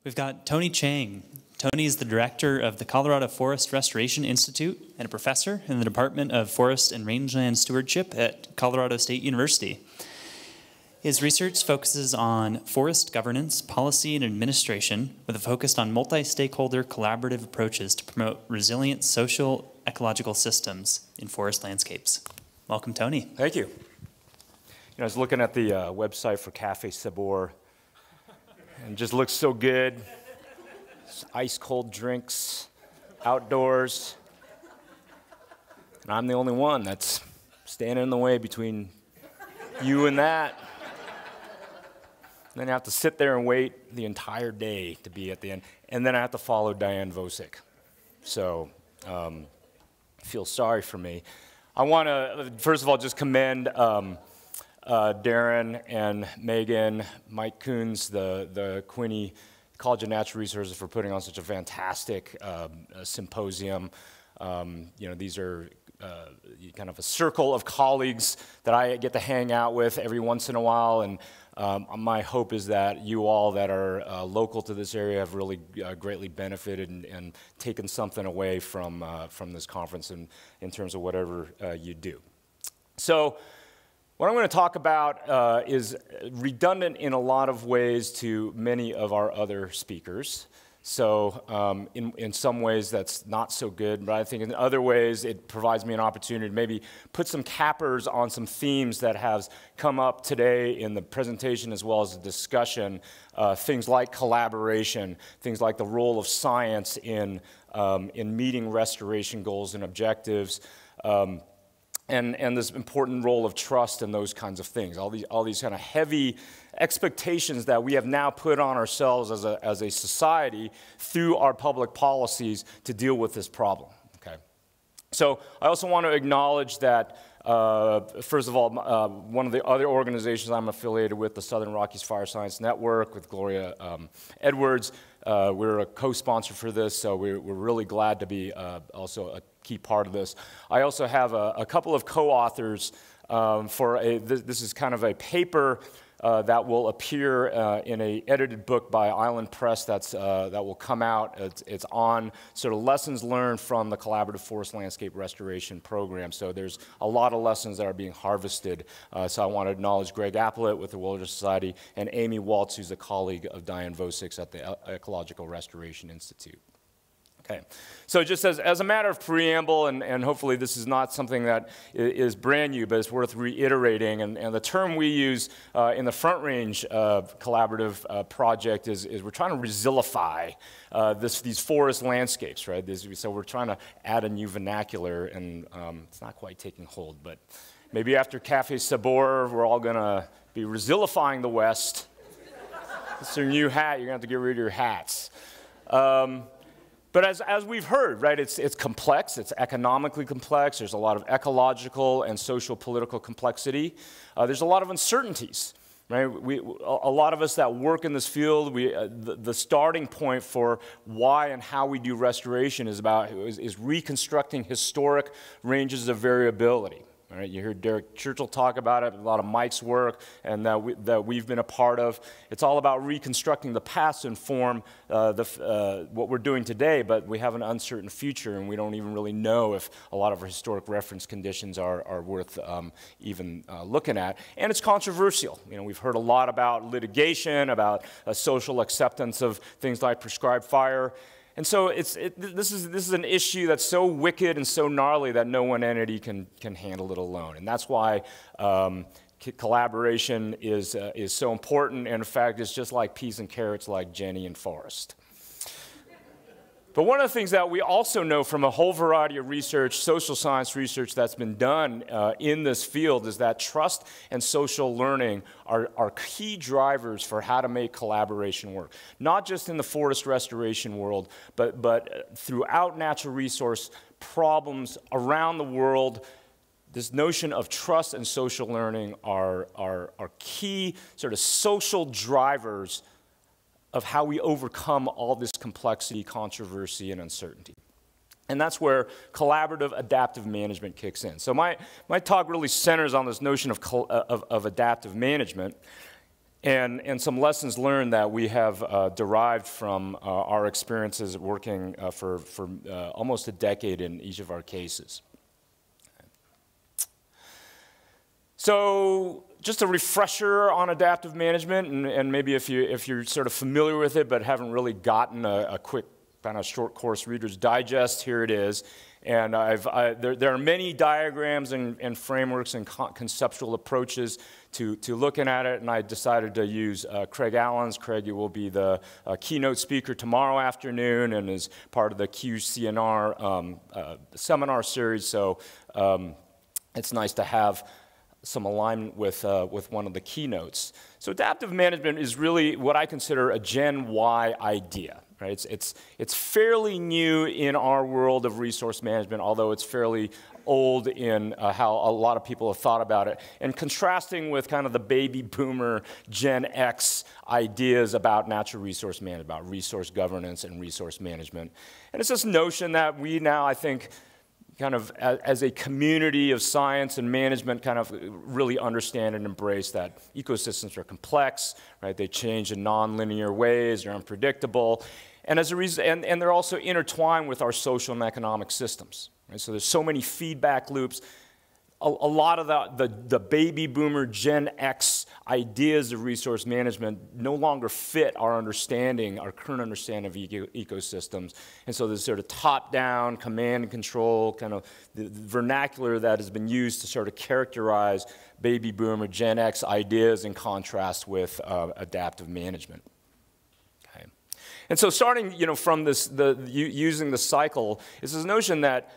We've got Tony Cheng. Tony is the director of the Colorado Forest Restoration Institute and a professor in the Department of Forest and Rangeland Stewardship at Colorado State University. His research focuses on forest governance, policy, and administration with a focus on multi-stakeholder collaborative approaches to promote resilient social ecological systems in forest landscapes. Welcome, Tony. Thank you. I was looking at the website for Cafe Sabor, and it just looks so good. Ice-cold drinks, outdoors, and I'm the only one that's standing in the way between you and that. And then I have to sit there and wait the entire day to be at the end, and then I have to follow Diane Vosick. So, feel sorry for me. I want to, first of all, just commend Darren and Megan, Mike Coons, the Quinney College of Natural Resources for putting on such a fantastic symposium. These are kind of a circle of colleagues that I get to hang out with every once in a while, and my hope is that you all that are local to this area have really greatly benefited and taken something away from this conference in terms of whatever you do. So what I'm going to talk about is redundant in a lot of ways to many of our other speakers. So in some ways that's not so good, but I think in other ways it provides me an opportunity to maybe put some cappers on some themes that have come up today in the presentation as well as the discussion. Things like collaboration, things like the role of science in meeting restoration goals and objectives, and this important role of trust and those kinds of things. All these kind of heavy expectations that we have now put on ourselves as a society through our public policies to deal with this problem. Okay. So I also want to acknowledge that, first of all, one of the other organizations I'm affiliated with, the Southern Rockies Fire Science Network with Gloria Edwards, we're a co-sponsor for this, so we're really glad to be also a key part of this. I also have a couple of co-authors for this is kind of a paper that will appear in an edited book by Island Press that will come out. It's on sort of lessons learned from the Collaborative Forest Landscape Restoration Program. So there's a lot of lessons that are being harvested. So I want to acknowledge Greg Applet with the Wilderness Society and Amy Waltz, who's a colleague of Diane Vosick's at the Ecological Restoration Institute. Okay. So just as a matter of preamble, and hopefully this is not something that is brand new, but it's worth reiterating, and the term we use in the Front Range collaborative project is we're trying to resilify these forest landscapes, right? So we're trying to add a new vernacular, and it's not quite taking hold, but maybe after Cafe Sabor, we're all going to be resilifying the West. It's your new hat. You're going to have to get rid of your hats. But as we've heard, right, it's complex, it's economically complex, there's a lot of ecological and social political complexity. There's a lot of uncertainties, right? A lot of us that work in this field, the starting point for why and how we do restoration is reconstructing historic ranges of variability. All right, you heard Derek Churchill talk about it, a lot of Mike's work, and that we've been a part of. It's all about reconstructing the past to inform what we're doing today, but we have an uncertain future, and we don't even really know if a lot of our historic reference conditions are worth even looking at. And it's controversial. We've heard a lot about litigation, about social acceptance of things like prescribed fire. And so this is an issue that's so wicked and so gnarly that no one entity can handle it alone. And that's why collaboration is so important. And in fact, it's just like peas and carrots, like Jenny and Forrest. But one of the things that we also know from a whole variety of research, social science research that's been done in this field, is that trust and social learning are key drivers for how to make collaboration work. Not just in the forest restoration world, but throughout natural resource problems around the world. This notion of trust and social learning are key sort of social drivers of how we overcome all this complexity, controversy, and uncertainty. And that's where collaborative adaptive management kicks in. So my talk really centers on this notion of adaptive management. and some lessons learned that we have derived from our experiences working for almost a decade in each of our cases. So just a refresher on adaptive management, and maybe if you're sort of familiar with it but haven't really gotten a quick kind of short course Reader's Digest, here it is. And there are many diagrams and frameworks and conceptual approaches to looking at it, and I decided to use Craig Allen's. Craig will be the keynote speaker tomorrow afternoon and is part of the QCNR seminar series, so it's nice to have some alignment with one of the keynotes. So adaptive management is really what I consider a Gen Y idea. Right? It's fairly new in our world of resource management, although it's fairly old in how a lot of people have thought about it. And contrasting with kind of the baby boomer Gen X ideas about natural resource management, about resource governance and resource management. And it's this notion that we now, I think, kind of as a community of science and management kind of really understand and embrace that ecosystems are complex, right? They change in nonlinear ways, they're unpredictable. And as a reason, and they're also intertwined with our social and economic systems. Right? So there's so many feedback loops. A lot of the baby boomer Gen X ideas of resource management no longer fit our understanding, our current understanding of ecosystems. And so this sort of top-down command and control kind of the vernacular that has been used to sort of characterize baby boomer Gen X ideas in contrast with adaptive management. And so starting, from this, using the cycle, is this notion that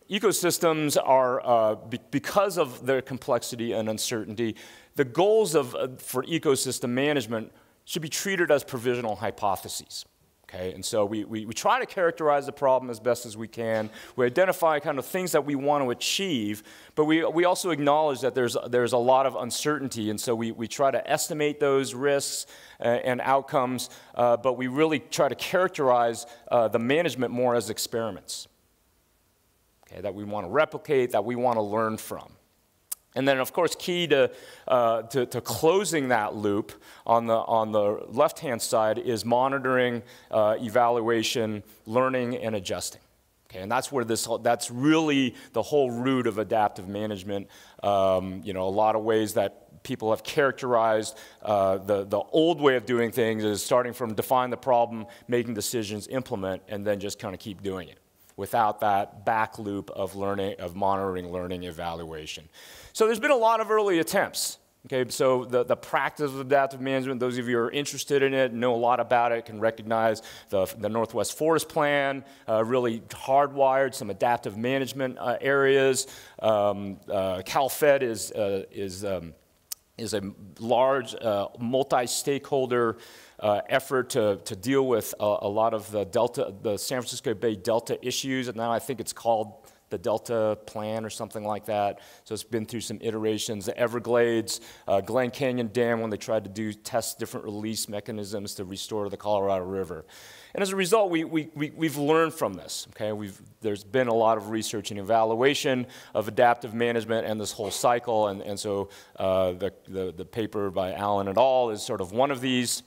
ecosystems are, because of their complexity and uncertainty, the goals for ecosystem management should be treated as provisional hypotheses. Okay, and so we try to characterize the problem as best as we can. We identify kind of things that we want to achieve, but we also acknowledge that there's a lot of uncertainty, and so we try to estimate those risks and outcomes, but we really try to characterize the management more as experiments, okay, that we want to replicate, that we want to learn from. And then, of course, key to closing that loop on the left-hand side is monitoring, evaluation, learning, and adjusting. Okay, and that's where that's really the whole root of adaptive management. A lot of ways that people have characterized the old way of doing things is starting from define the problem, making decisions, implement, and then just kind of keep doing it without that back loop of learning, of monitoring, learning, evaluation. So there's been a lot of early attempts. Okay, so the practice of adaptive management, those of you who are interested in it, know a lot about it, can recognize the Northwest Forest Plan, really hardwired some adaptive management areas. CalFed is a large multi-stakeholder effort to deal with a lot of the San Francisco Bay Delta issues, and now I think it's called the Delta Plan or something like that. So it's been through some iterations. The Everglades, Glen Canyon Dam, when they tried to test different release mechanisms to restore the Colorado River. And as a result, we've learned from this. Okay, there's been a lot of research and evaluation of adaptive management and this whole cycle, and so the paper by Allen et al. Is sort of one of these.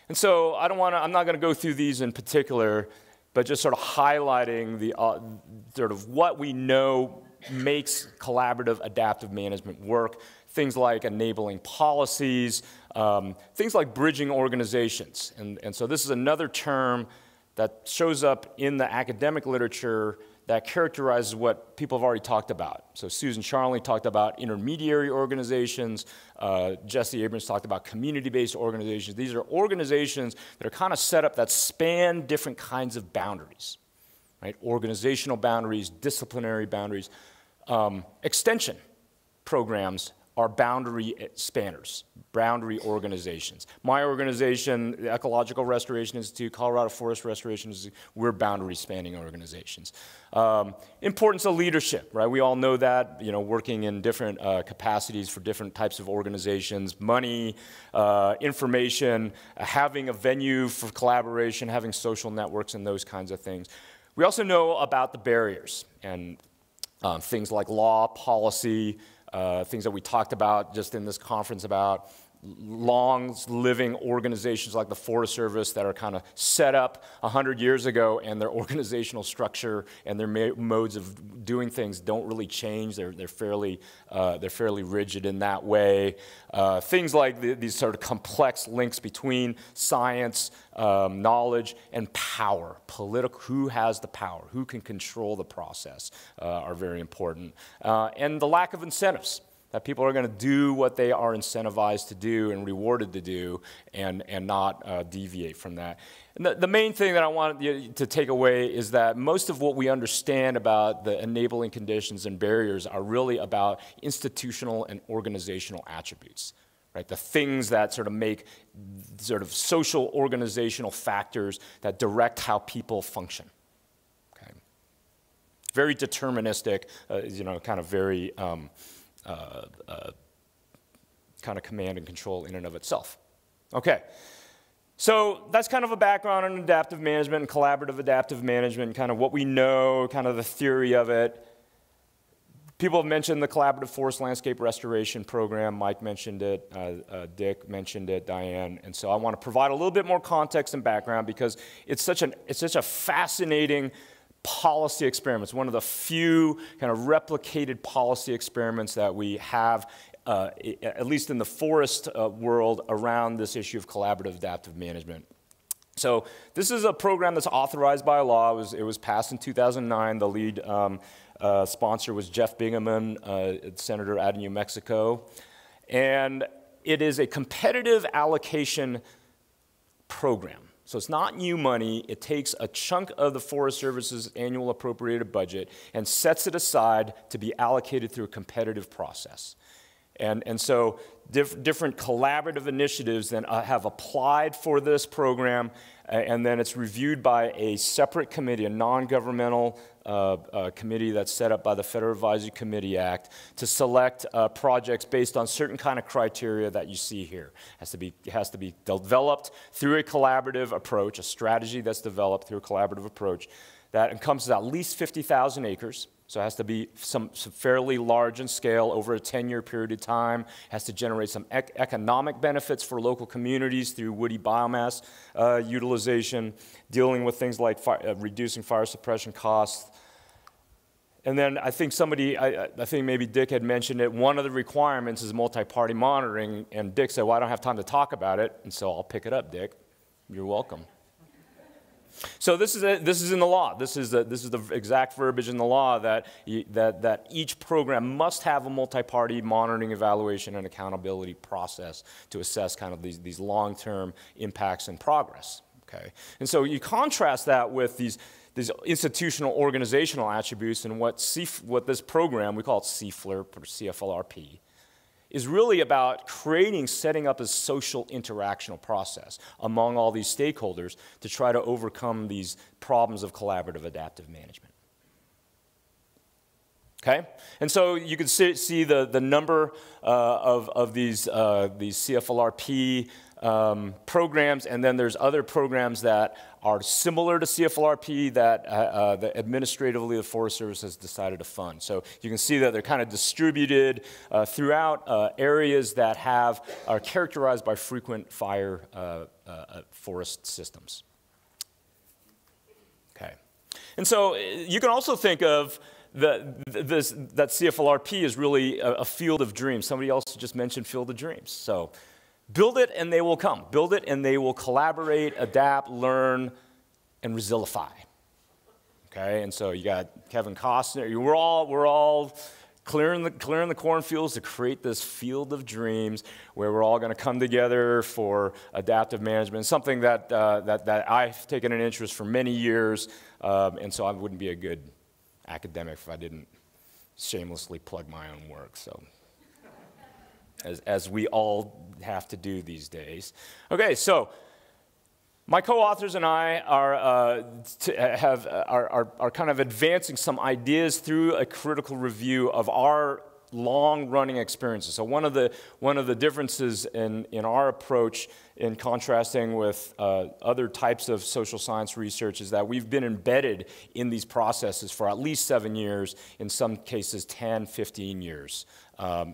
And so I'm not going to go through these in particular, but just sort of highlighting the sort of what we know makes collaborative adaptive management work. Things like enabling policies, things like bridging organizations. And so this is another term that shows up in the academic literature that characterizes what people have already talked about. So Susan Charnley talked about intermediary organizations. Jesse Abrams talked about community-based organizations. These are organizations that are kind of set up that span different kinds of boundaries, right? Organizational boundaries, disciplinary boundaries. Extension programs are boundary spanners, boundary organizations. My organization, the Ecological Restoration Institute, Colorado Forest Restoration Institute, we're boundary spanning organizations. Importance of leadership, right? We all know that, working in different capacities for different types of organizations, money, information, having a venue for collaboration, having social networks and those kinds of things. We also know about the barriers and things like law, policy, things that we talked about just in this conference about long-living organizations like the Forest Service that are kind of set up 100 years ago, and their organizational structure and their modes of doing things don't really change. They're fairly rigid in that way. Things like these sort of complex links between science, knowledge, and power. Who has the power? Who can control the process are very important. And the lack of incentives. That people are going to do what they are incentivized to do and rewarded to do, and not deviate from that. And the main thing that I want you to take away is that most of what we understand about the enabling conditions and barriers are really about institutional and organizational attributes, right? The things that sort of make sort of social organizational factors that direct how people function. Okay? Very deterministic, kind of very kind of command and control in and of itself. Okay, so that's kind of a background on adaptive management and collaborative adaptive management, kind of what we know, kind of the theory of it. People have mentioned the Collaborative Forest Landscape Restoration Program. Mike mentioned it, Dick mentioned it, Diane, and so I want to provide a little bit more context and background because it's such a fascinating policy experiments, one of the few kind of replicated policy experiments that we have, at least in the forest world, around this issue of collaborative adaptive management. So this is a program that's authorized by law. It was passed in 2009. The lead sponsor was Jeff Bingaman, senator out of New Mexico. And it is a competitive allocation program. So it's not new money. It takes a chunk of the Forest Service's annual appropriated budget and sets it aside to be allocated through a competitive process. And so different collaborative initiatives then have applied for this program, and then it's reviewed by a separate committee, a non-governmental committee that's set up by the Federal Advisory Committee Act to select projects based on certain kind of criteria that you see here. It has to be developed through a collaborative approach, a strategy that's developed through a collaborative approach that encompasses at least 50,000 acres. So it has to be some fairly large in scale over a 10-year period of time. It has to generate some economic benefits for local communities through woody biomass utilization, dealing with things like reducing fire suppression costs. And then I think I think maybe Dick had mentioned it, one of the requirements is multi-party monitoring, and Dick said, well, I don't have time to talk about it, and so I'll pick it up, Dick. You're welcome. So this is in the law. This is the exact verbiage in the law that each program must have a multi-party monitoring, evaluation, and accountability process to assess kind of these long-term impacts and progress. Okay, and so you contrast that with these institutional organizational attributes, and what this program, we call it CFLRP or CFLRP, is really about setting up a social interactional process among all these stakeholders to try to overcome these problems of collaborative adaptive management. Okay? And so you can see the number of these CFLRP programs, and then there's other programs that are similar to CFLRP that administratively the Forest Service has decided to fund. So you can see that they're kind of distributed throughout areas that are characterized by frequent fire forest systems. Okay. And so you can also think of that CFLRP is really a field of dreams. Somebody else just mentioned field of dreams. So build it and they will come. Build it and they will collaborate, adapt, learn, and resilify. Okay, and so you got Kevin Costner. We're all clearing the cornfields to create this field of dreams where we're all going to come together for adaptive management. Something that I've taken an interest for many years, and so I wouldn't be a good academic if I didn't shamelessly plug my own work. So, as we all have to do these days. Okay, so my co-authors and I are kind of advancing some ideas through a critical review of our long-running experiences. So one of the differences in our approach, in contrasting with other types of social science research, is that we've been embedded in these processes for at least 7 years, in some cases 10, 15 years.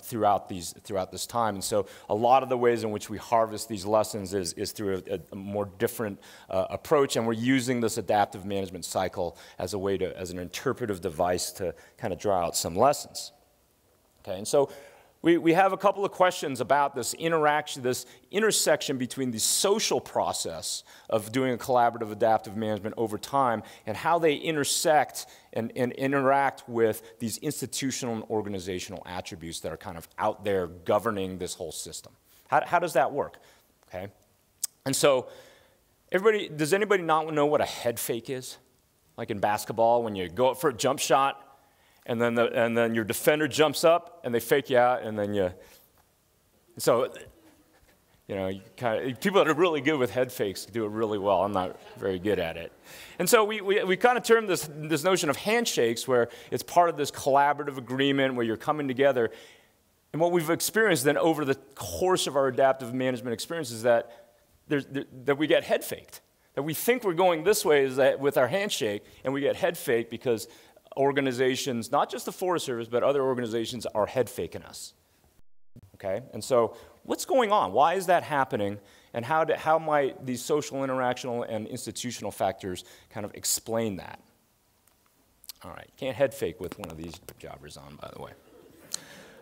Throughout this time. And so a lot of the ways in which we harvest these lessons is through a more different approach, and we're using this adaptive management cycle as a way to, as an interpretive device to kind of draw out some lessons. Okay, and so we have a couple of questions about this interaction, this intersection between the social process of doing a collaborative adaptive management over time and how they intersect and interact with these institutional and organizational attributes that are kind of out there governing this whole system. How does that work? Okay, and so does anybody not know what a head fake is? Like in basketball, when you go up for a jump shot, and then your defender jumps up, and they fake you out, and then you. So, you know, people that are really good with head fakes do it really well. I'm not very good at it. And so we kind of term this notion of handshakes, where it's part of this collaborative agreement where you're coming together. And what we've experienced then over the course of our adaptive management experience is that we get head faked. That we think we're going this way with our handshake, and we get head faked because organizations, not just the Forest Service, but other organizations are head faking us. Okay, and so what's going on? Why is that happening? And how might these social, interactional, and institutional factors kind of explain that? All right, can't head fake with one of these jobbers on, by the way.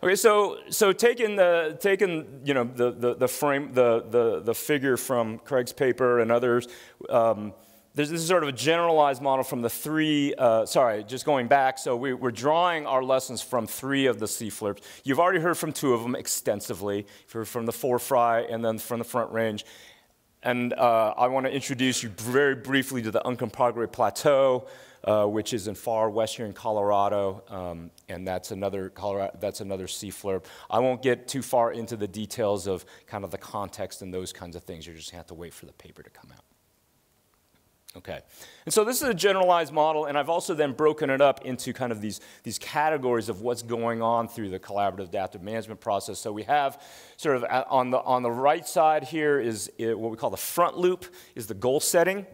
Okay, so taking you know the figure from Craig's paper and others. This is sort of a generalized model from the three, just going back. So we're drawing our lessons from 3 of the CFLRPs. You've already heard from 2 of them extensively, from the Fry and then from the Front Range. And I want to introduce you very briefly to the Uncompahgre Plateau, which is in far western Colorado, and that's another CFLRP. I won't get too far into the details of kind of the context and those kinds of things. You're just going to have to wait for the paper to come out. Okay, and so this is a generalized model, and I've also then broken it up into kind of these categories of what's going on through the collaborative adaptive management process. So we have sort of on the right side here is what we call the front loop, is the goal setting,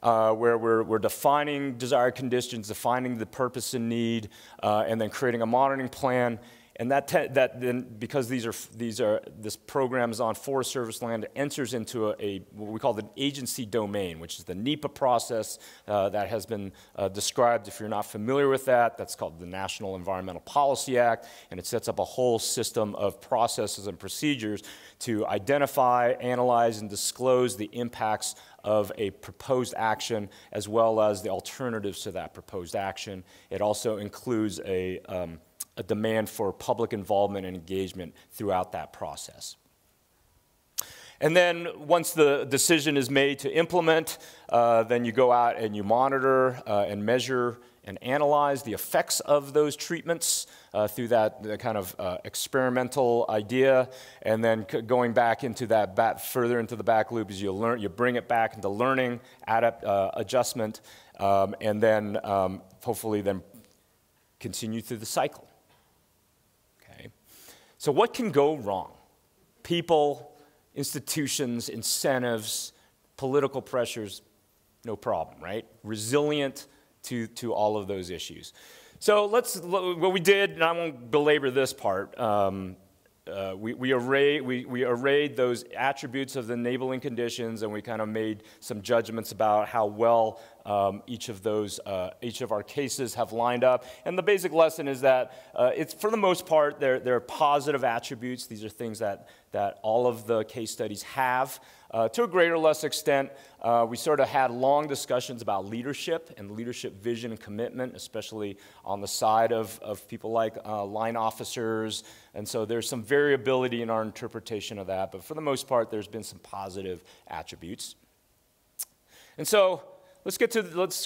where we're defining desired conditions, defining the purpose and need, and then creating a monitoring plan. And that then, because this program is on Forest Service land, it enters into what we call the agency domain, which is the NEPA process that has been described. If you're not familiar with that, that's called the National Environmental Policy Act, and it sets up a whole system of processes and procedures to identify, analyze, and disclose the impacts of a proposed action, as well as the alternatives to that proposed action. It also includes a demand for public involvement and engagement throughout that process. And then once the decision is made to implement, then you go out and you monitor and measure and analyze the effects of those treatments through the kind of experimental idea. And then going back into that further into the back loop is you bring it back into learning, adjustment, and then hopefully then continue through the cycle. So what can go wrong? People, institutions, incentives, political pressures, no problem, right? Resilient to all of those issues. So what we did, and I won't belabor this part, we arrayed those attributes of the enabling conditions, and we kind of made some judgments about how well each of our cases have lined up. And the basic lesson is that it's, for the most part, they're positive attributes. These are things that all of the case studies have. To a greater or less extent, we sort of had long discussions about leadership and leadership vision and commitment, especially on the side of people like line officers. And so there's some variability in our interpretation of that. But for the most part, there's been some positive attributes. And so let's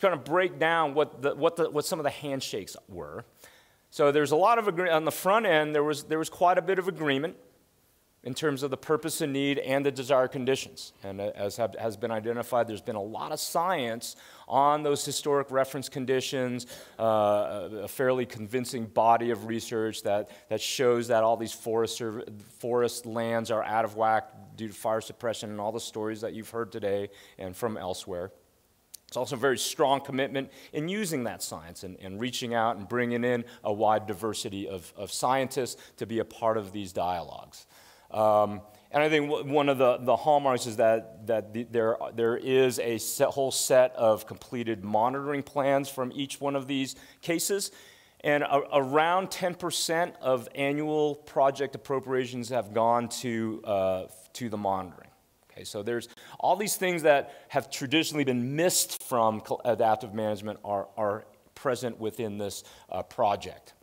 kind of break down what some of the handshakes were. So there's a lot of agreement on the front end. There was quite a bit of agreement. in terms of the purpose and need and the desired conditions. And as has been identified, there's been a lot of science on those historic reference conditions, a fairly convincing body of research that shows that all these forest lands are out of whack due to fire suppression and all the stories that you've heard today and from elsewhere. It's also a very strong commitment in using that science and reaching out and bringing in a wide diversity of scientists to be a part of these dialogues. And I think one of the hallmarks is that there is a whole set of completed monitoring plans from each one of these cases, and around 10% of annual project appropriations have gone to the monitoring. Okay, so there's all these things that have traditionally been missed from adaptive management are present within this project.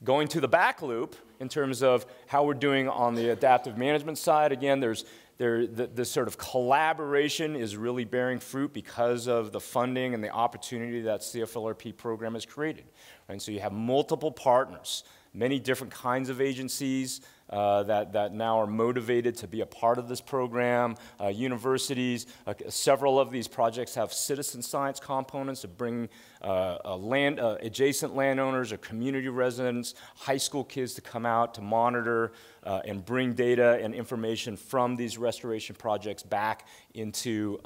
Going to the back loop, in terms of how we're doing on the adaptive management side, again, this sort of collaboration is really bearing fruit because of the funding and the opportunity that CFLRP program has created. Right? So you have multiple partners, many different kinds of agencies that now are motivated to be a part of this program, universities. Several of these projects have citizen science components to bring adjacent landowners or community residents, high school kids to come out to monitor and bring data and information from these restoration projects back into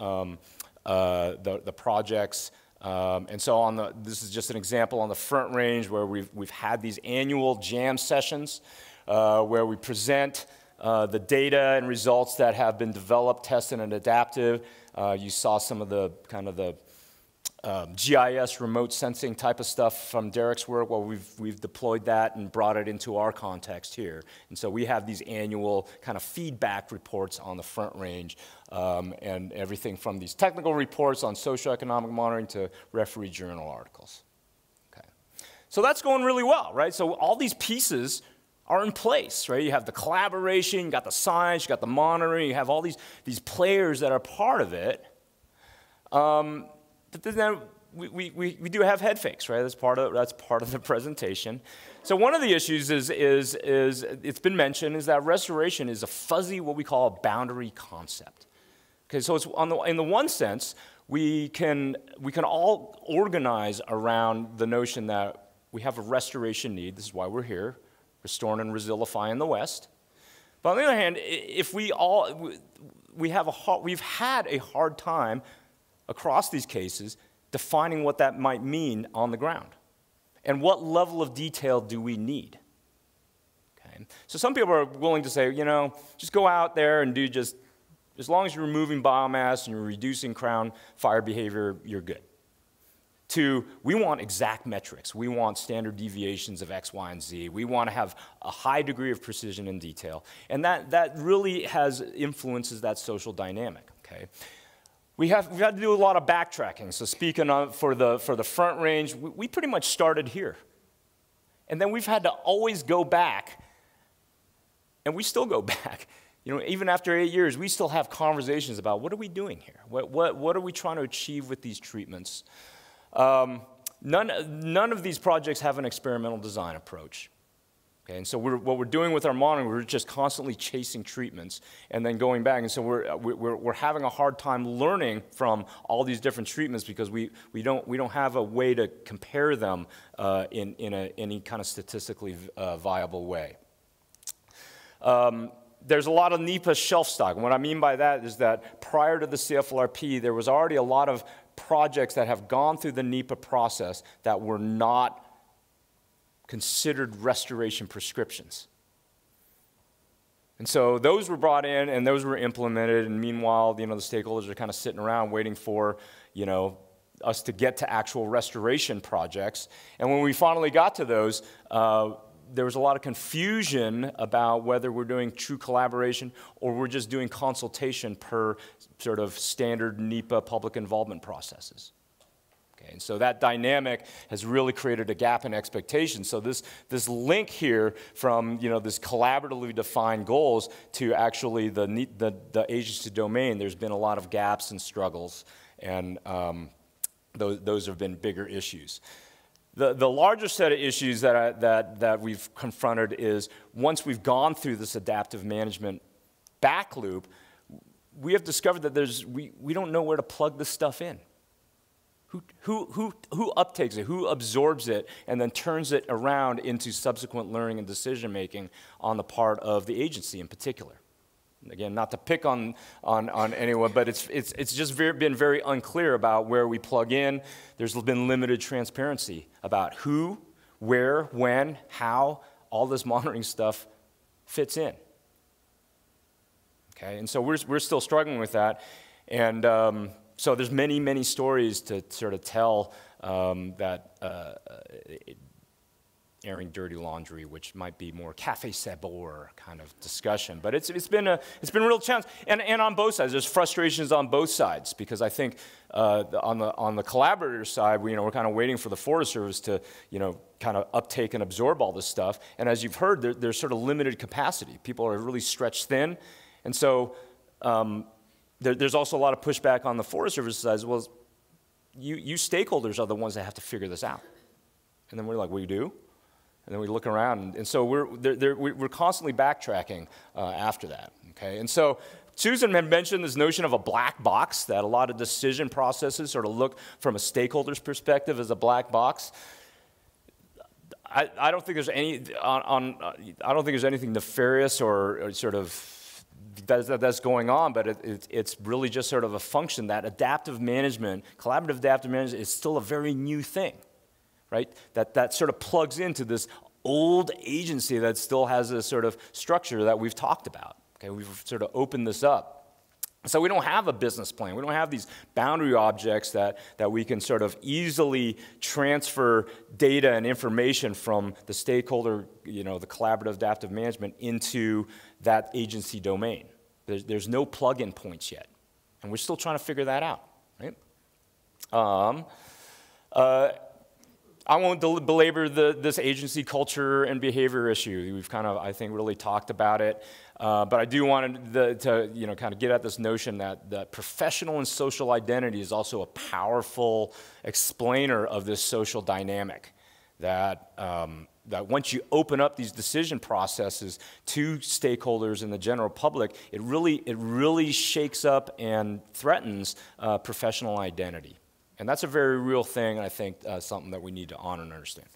the projects. And so this is just an example on the Front Range where we've had these annual jam sessions where we present the data and results that have been developed, tested, and adaptive. You saw some of the kind of the GIS remote sensing type of stuff from Derek's work. Well, we've deployed that and brought it into our context here. And so we have these annual kind of feedback reports on the Front Range, and everything from these technical reports on socioeconomic monitoring to referee journal articles. Okay. So that's going really well, right? So all these pieces are in place, right? You have the collaboration, you got the science, you got the monitoring, you have all these players that are part of it. But then we do have head fakes, right? That's part of the presentation. So one of the issues is it's been mentioned is that restoration is a fuzzy, what we call a boundary concept. Okay, so it's in the one sense we can all organize around the notion that we have a restoration need. This is why we're here, restoring and resilifying the West. But on the other hand, if we've had a hard time across these cases defining what that might mean on the ground. And what level of detail do we need? Okay. So some people are willing to say, you know, just go out there and do just, as long as you're removing biomass and you're reducing crown fire behavior, you're good. To, we want exact metrics. We want standard deviations of X, Y, and Z. We want to have a high degree of precision and detail. And that really influences that social dynamic, okay? We've had to do a lot of backtracking. So speaking for the Front Range, we pretty much started here. And then we've had to always go back, and we still go back. You know, even after 8 years, we still have conversations about what are we doing here? What are we trying to achieve with these treatments? None of these projects have an experimental design approach. Okay, and so what we're doing with our monitoring, we're just constantly chasing treatments and then going back. And so we're having a hard time learning from all these different treatments because we don't have a way to compare them in any kind of statistically viable way. There's a lot of NEPA shelf stock. And what I mean by that is that prior to the CFLRP, there was already a lot of projects that have gone through the NEPA process that were not considered restoration prescriptions. And so those were brought in and those were implemented, and meanwhile, you know, the stakeholders are kind of sitting around waiting for, you know, us to get to actual restoration projects. And when we finally got to those, there was a lot of confusion about whether we're doing true collaboration or we're just doing consultation per sort of standard NEPA public involvement processes. Okay, and so that dynamic has really created a gap in expectations. So this link here from, you know, this collaboratively defined goals to actually the agency domain, there's been a lot of gaps and struggles, and those have been bigger issues. The larger set of issues that we've confronted is once we've gone through this adaptive management back loop, we have discovered that we don't know where to plug this stuff in. Who uptakes it, who absorbs it, and then turns it around into subsequent learning and decision making on the part of the agency in particular. Again, not to pick on anyone, but it's just been very unclear about where we plug in. There's been limited transparency about who, where, when, how all this monitoring stuff fits in. Okay, and so we're still struggling with that, and so there's many stories to sort of tell airing dirty laundry, which might be more café sabor kind of discussion. But it's been a real challenge, and on both sides, there's frustrations on both sides, because I think on the collaborator side, we're kind of waiting for the Forest Service to kind of uptake and absorb all this stuff. And as you've heard, there's sort of limited capacity. People are really stretched thin, and so there's also a lot of pushback on the Forest Service side as well. As you stakeholders are the ones that have to figure this out. And then we're like, we do? And then we look around, and so we're constantly backtracking after that, okay? And so Susan had mentioned this notion of a black box, that a lot of decision processes sort of look from a stakeholder's perspective as a black box. I don't think there's I don't think there's anything nefarious or sort of that's going on, but it's really just sort of a function that adaptive management, collaborative adaptive management, is still a very new thing. Right? That sort of plugs into this old agency that still has this sort of structure that we've talked about. Okay? We've sort of opened this up. So we don't have a business plan. We don't have these boundary objects that we can sort of easily transfer data and information from the stakeholder, the collaborative adaptive management, into that agency domain. There's no plug-in points yet. And we're still trying to figure that out. Right? I won't belabor this agency culture and behavior issue. We've kind of, I think, really talked about it. But I do want to kind of get at this notion that professional and social identity is also a powerful explainer of this social dynamic. That once you open up these decision processes to stakeholders and the general public, it really shakes up and threatens professional identity. And that's a very real thing, and I think something that we need to honor and understand.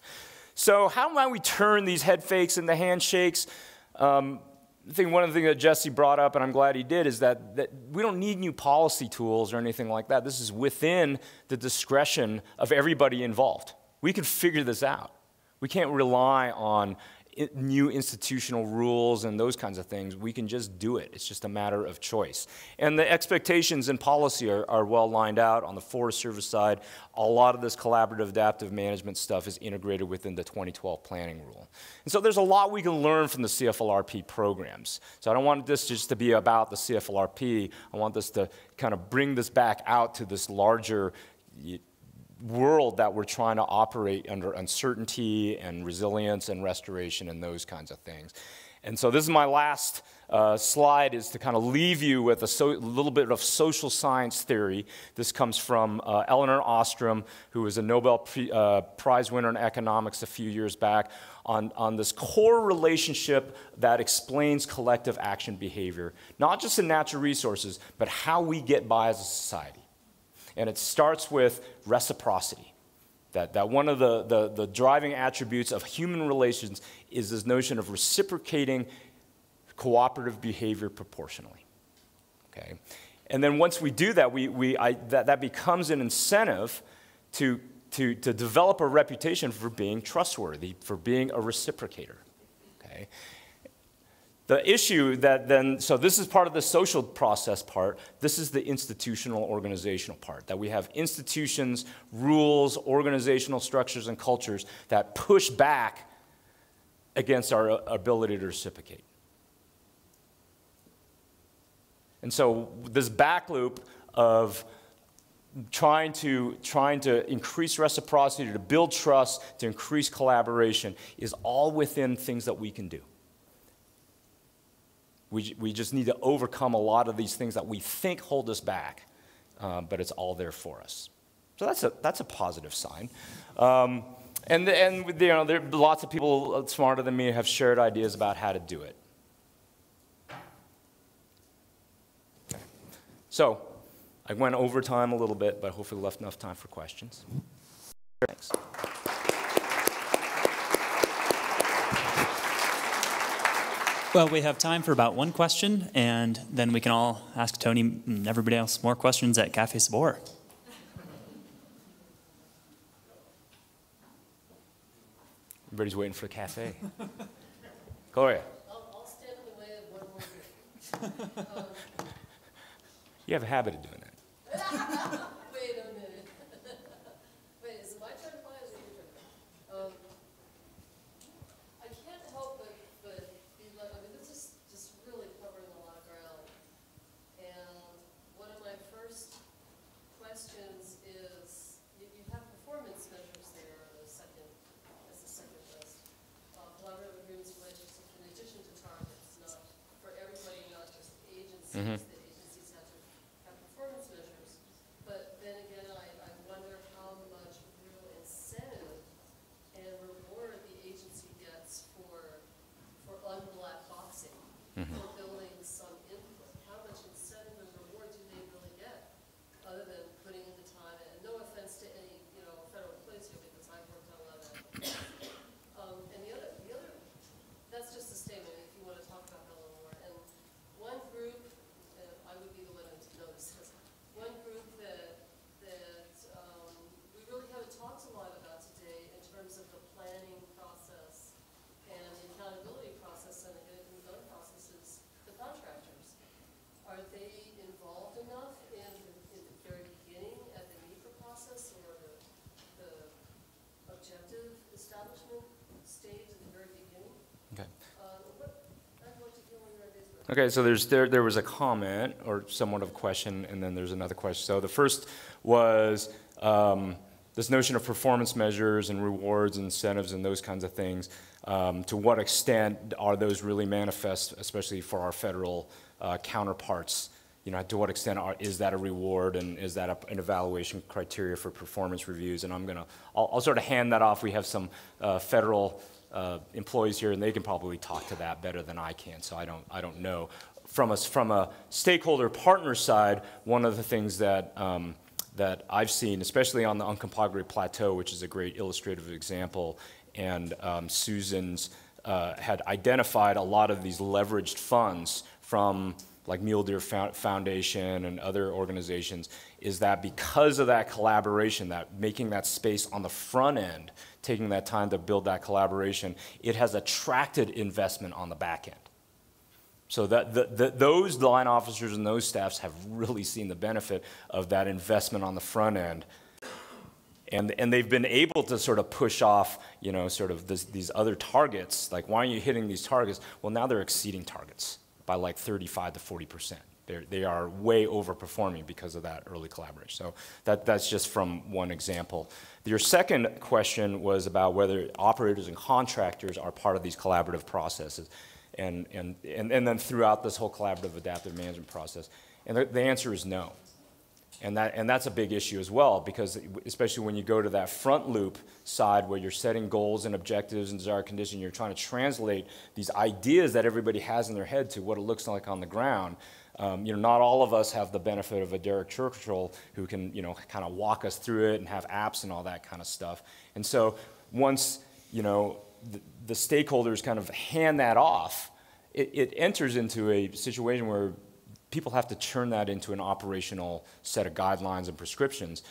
So how might we turn these head fakes into handshakes? I think one of the things that Jesse brought up, and I'm glad he did, is that we don't need new policy tools or anything like that. This is within the discretion of everybody involved. We can figure this out. We can't rely on new institutional rules and those kinds of things. We can just do it. It's just a matter of choice. And the expectations in policy are well lined out. On the Forest Service side, a lot of this collaborative adaptive management stuff is integrated within the 2012 planning rule. And so there's a lot we can learn from the CFLRP programs. So I don't want this just to be about the CFLRP. I want this to kind of bring this back out to this larger world that we're trying to operate under uncertainty and resilience and restoration and those kinds of things. And so this is my last slide, is to kind of leave you with a little bit of social science theory. This comes from Elinor Ostrom, who was a Nobel Prize winner in economics a few years back, on this core relationship that explains collective action behavior, not just in natural resources, but how we get by as a society. And it starts with reciprocity. That one of the driving attributes of human relations is this notion of reciprocating cooperative behavior proportionally. Okay? And then once we do that, that becomes an incentive to develop a reputation for being trustworthy, for being a reciprocator. Okay? The issue so this is part of the social process part. This is the institutional organizational part, that we have institutions, rules, organizational structures, and cultures that push back against our ability to reciprocate. And so this back loop of trying to increase reciprocity, to build trust, to increase collaboration, is all within things that we can do. We just need to overcome a lot of these things that we think hold us back, but it's all there for us. So that's a positive sign. And you know, there lots of people smarter than me have shared ideas about how to do it. Okay. So I went over time a little bit, but hopefully left enough time for questions. Thanks. Well, we have time for about one question, and then we can all ask Tony and everybody else more questions at Cafe Sabor. Everybody's waiting for the cafe. Gloria. I'll stand in the way of one more group. You have a habit of doing that. Wait a minute. Wait, is it my turn to play or is it your turn? I can't help but be like, I mean, this is just really covering a lot of ground. And one of my first questions is, you have performance measures there as the second list. Collaborative agreements and relationships in addition to targets, not for everybody, not just agencies. Mm-hmm. The agencies have to have performance measures. But then again, I wonder how much real incentive and reward the agency gets for unblack boxing, for building some input. How much incentive and reward do they really get, other than putting in the time? And no offense to any federal employees here, because I've worked on a lot of that. And the other, that's just a statement. If you want to talk about that a little more. And one group, and I would be the one to notice this. One group that we really haven't talked a lot about today in terms of the planning process and the accountability process and the get-it-done process is the contractors. Are they involved enough in the very beginning at the NEPA process or the objective establishment stage at the very beginning? Okay. I'd like to hear what your ideas were. Okay, so there was a comment or somewhat of a question, and then there's another question. So the first was this notion of performance measures and rewards, incentives, and those kinds of things. To what extent are those really manifest, especially for our federal counterparts? You know, to what extent is that a reward, and is that an evaluation criteria for performance reviews? And I'll sort of hand that off. We have some federal employees here, and they can probably talk to that better than I can. So I don't know. From a stakeholder partner side, one of the things that that I've seen, especially on the Uncompahgre Plateau, which is a great illustrative example, and Susan's had identified a lot of these leveraged funds from like Mule Deer Foundation and other organizations, is that because of that collaboration, that making that space on the front end, taking that time to build that collaboration, it has attracted investment on the back end. So that those line officers and those staffs have really seen the benefit of that investment on the front end. And they've been able to sort of push off, you know, sort of these other targets. Like, why aren't you hitting these targets? Well, now they're exceeding targets by like 35 to 40%. They are way overperforming because of that early collaboration. So that's just from one example. Your second question was about whether operators and contractors are part of these collaborative processes, and then throughout this whole collaborative adaptive management process. And the answer is no. And that's a big issue as well, because especially when you go to that front loop side where you're setting goals and objectives and desired conditions, you're trying to translate these ideas that everybody has in their head to what it looks like on the ground. You know, not all of us have the benefit of a Derek Churchill who can, you know, kind of walk us through it and have apps and all that kind of stuff. And so once, you know, the stakeholders kind of hand that off, it enters into a situation where people have to turn that into an operational set of guidelines and prescriptions,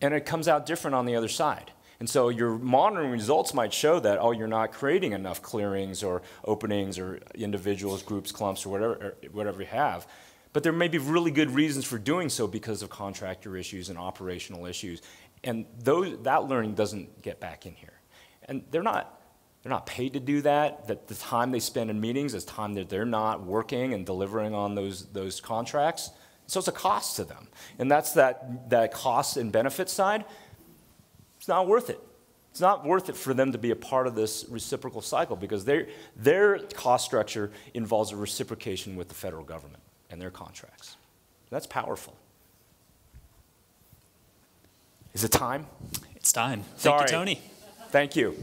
and it comes out different on the other side. And so your monitoring results might show that, oh, you're not creating enough clearings or openings or individuals, groups, clumps, or whatever you have. But there may be really good reasons for doing so because of contractor issues and operational issues. And that learning doesn't get back in here. And they're not paid to do that. That the time they spend in meetings is time that they're not working and delivering on those contracts. So it's a cost to them. And that's that cost and benefit side. It's not worth it. It's not worth it for them to be a part of this reciprocal cycle, because their cost structure involves a reciprocation with the federal government and their contracts. That's powerful. Is it time? It's time. Sorry. Thank you, Tony. Thank you.